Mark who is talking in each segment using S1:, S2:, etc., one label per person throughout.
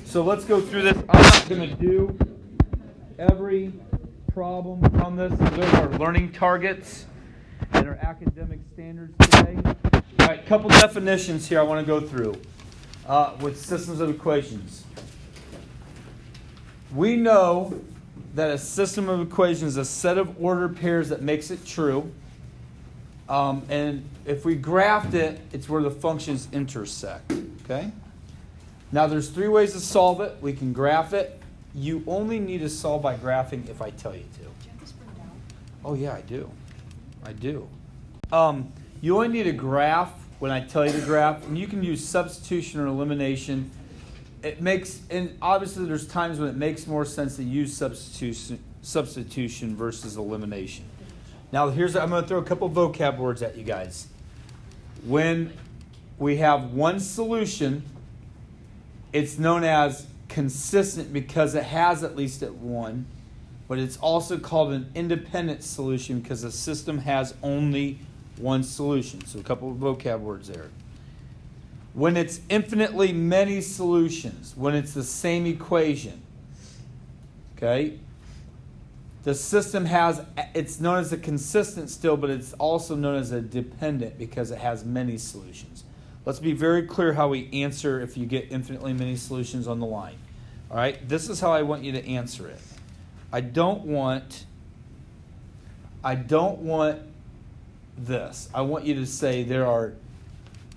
S1: So let's go through this. I'm not going to do every problem from this. Those are learning targets and our academic standards today. All right, couple definitions here I want to go through with systems of equations. We know that a system of equations is a set of ordered pairs that makes it true. And if we graphed it, it's where the functions intersect. Okay? Now there's three ways to solve it. We can graph it. You only need to solve by graphing if I tell you to.
S2: Do you have this printed out?
S1: Oh yeah, I do. You only need a graph when I tell you to graph, and you can use substitution or elimination. It makes, and obviously there's times when it makes more sense to use substitution versus elimination. Now I'm going to throw a couple vocab words at you guys. When we have one solution, it's known as consistent because it has at least one, but it's also called an independent solution because the system has only one solution. So a couple of vocab words there. When it's infinitely many solutions, when it's the same equation, okay, the system has, it's known as a consistent still, but it's also known as a dependent because it has many solutions. Let's be very clear how we answer if you get infinitely many solutions on the line. All right, this is how I want you to answer it. I don't want this. I want you to say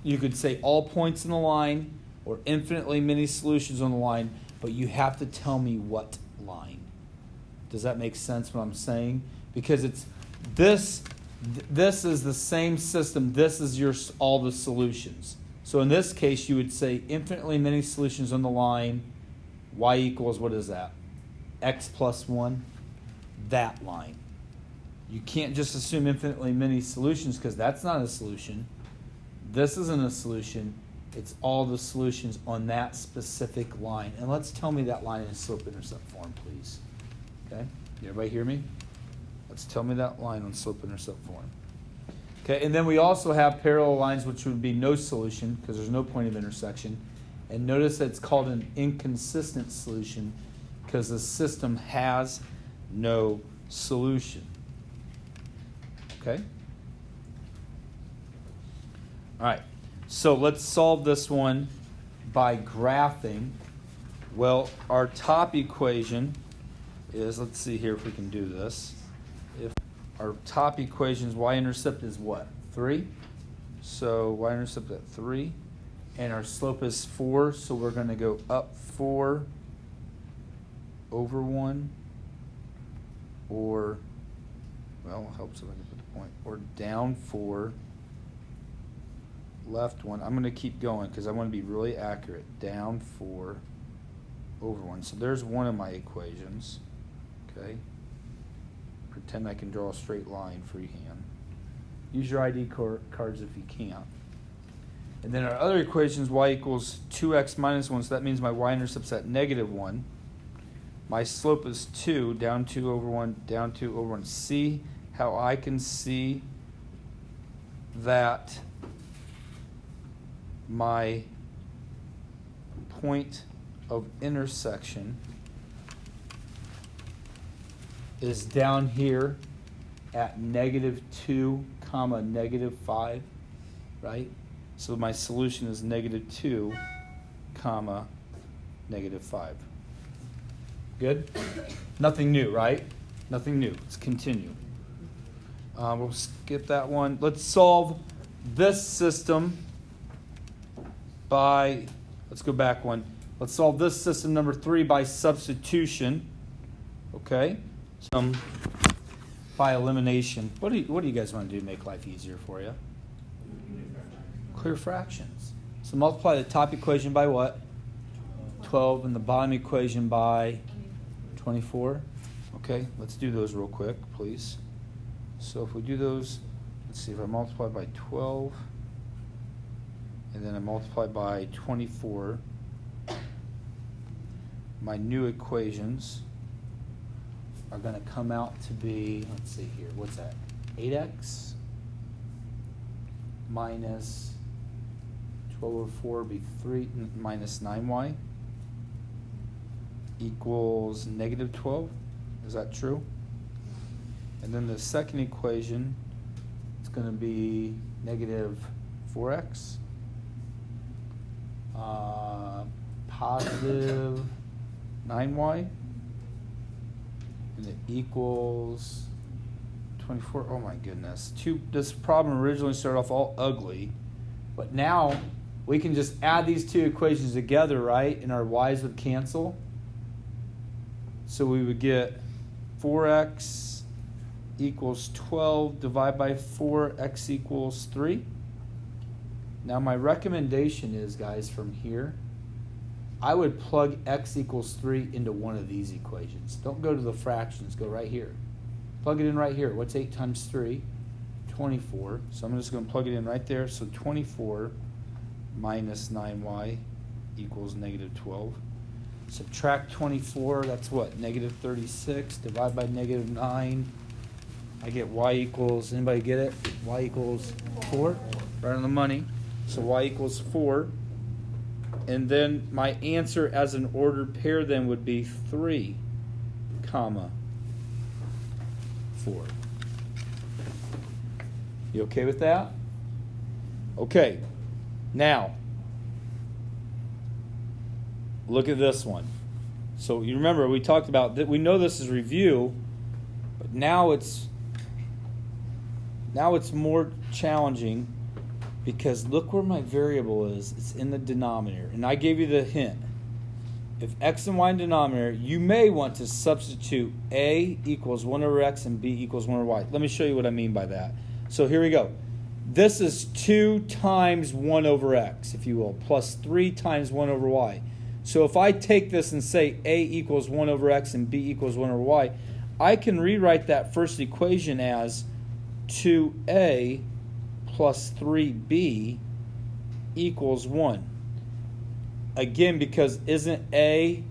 S1: you could say all points in the line or infinitely many solutions on the line, but you have to tell me what line. Does that make sense what I'm saying? Because it's this is the same system. This is all the solutions. So in this case, you would say infinitely many solutions on the line. Y equals, what is that? X plus 1. That line. You can't just assume infinitely many solutions because that's not a solution. This isn't a solution. It's all the solutions on that specific line. And let's tell me that line in slope-intercept form, please. Okay? Everybody hear me? Let's tell me that line on slope-intercept form. Okay, and then we also have parallel lines, which would be no solution because there's no point of intersection. And notice that it's called an inconsistent solution because the system has no solution. Okay? All right, so let's solve this one by graphing. Well, our top equation is, let's see here if we can do this. If our top equation is y-intercept is what? 3. So y-intercept at 3. And our slope is 4, so we're going to go up 4 over 1. Or, well, it helps if I can put the point. Or down 4. Left 1. I'm going to keep going because I want to be really accurate. Down 4 over 1. So there's one of my equations. Okay. Pretend I can draw a straight line freehand. Use your ID cards if you can't. And then our other equation is y equals 2x minus 1. So that means my y-intercept's at negative 1. My slope is 2. Down 2 over 1. Down 2 over 1. See how I can see that my point of intersection is down here at negative 2 comma negative 5, right? So my solution is negative 2 comma negative 5. Good? Nothing new, right? Nothing new. Let's continue. We'll skip that one. Let's solve this system by, let's go back one. Let's solve this system number 3 by substitution. Okay? By elimination. What do you guys want to do to make life easier for you? Clear fractions. So multiply the top equation by what? 12 and the bottom equation by 24. Okay, let's do those real quick, please. So if we do those, let's see, if I multiply by 12 and then I multiply by 24, my new equations are going to come out to be, let's see here, what's that? 8x minus 12 over 4 would be 3 minus 9y. equals negative 12. Is that true? And then the second equation, it's going to be negative 4x, positive 9y, and it equals 24. Oh my goodness. This problem originally started off all ugly, but now we can just add these two equations together, right? And our y's would cancel. So we would get 4x equals 12 divided by 4, x equals 3. Now my recommendation is, guys, from here, I would plug x equals 3 into one of these equations. Don't go to the fractions, go right here. Plug it in right here. What's 8 times 3? 24. So I'm just going to plug it in right there. So 24 minus 9y equals negative 12. Subtract 24, that's what? Negative 36. Divide by negative 9. I get y equals, anybody get it? Y equals 4. Right on the money. So y equals 4. And then my answer as an ordered pair then would be 3, comma, 4. You okay with that? Okay. Now, look at this one. So you remember we talked about that. We know this is review, but now it's more challenging because look where my variable is. It's in the denominator, and I gave you the hint. If x and y in denominator, you may want to substitute a equals 1 over x and b equals 1 over y. Let me show you what I mean by that. So here we go. This is 2 times 1 over x, if you will, plus 3 times 1 over y. So if I take this and say a equals 1 over x and b equals 1 over y, I can rewrite that first equation as 2a plus 3b equals 1. Again, because isn't a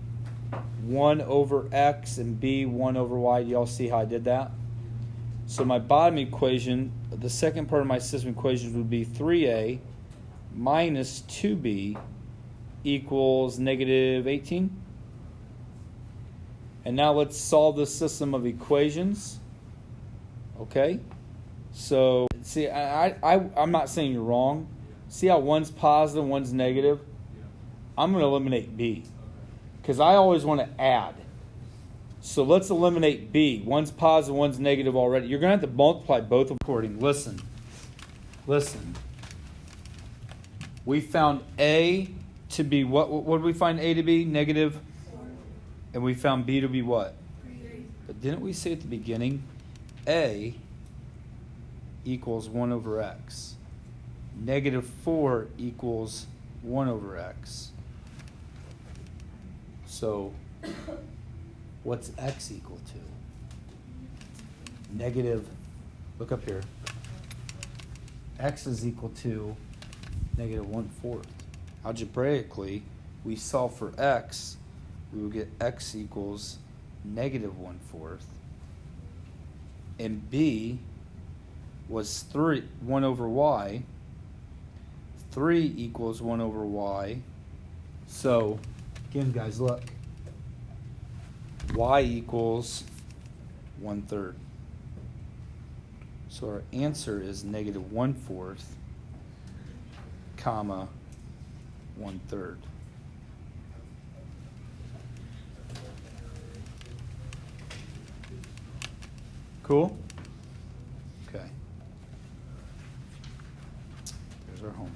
S1: 1 over x and b 1 over y? Do y'all see how I did that? So my bottom equation, the second part of my system equations would be 3a minus 2b equals negative 18. And now let's solve the system of equations. Okay? So, see, I'm not saying you're wrong. See how one's positive, one's negative? I'm going to eliminate b because I always want to add. So let's eliminate b. One's positive, one's negative already. You're going to have to multiply both according. Listen. We found a to be what? What did we find a to be? Negative. And we found b to be what? But didn't we say at the beginning, a equals 1 over x. Negative 4 equals 1 over x. So what's x equal to? Negative, look up here. X is equal to negative 1/4. Algebraically, we solve for x, we will get x equals negative 1/4. And b was 1 over y. 3 equals 1 over y. So, again, guys, look. Y equals 1/3. So our answer is negative 1/4, comma, 1/3. Cool? Okay. Here's our homework.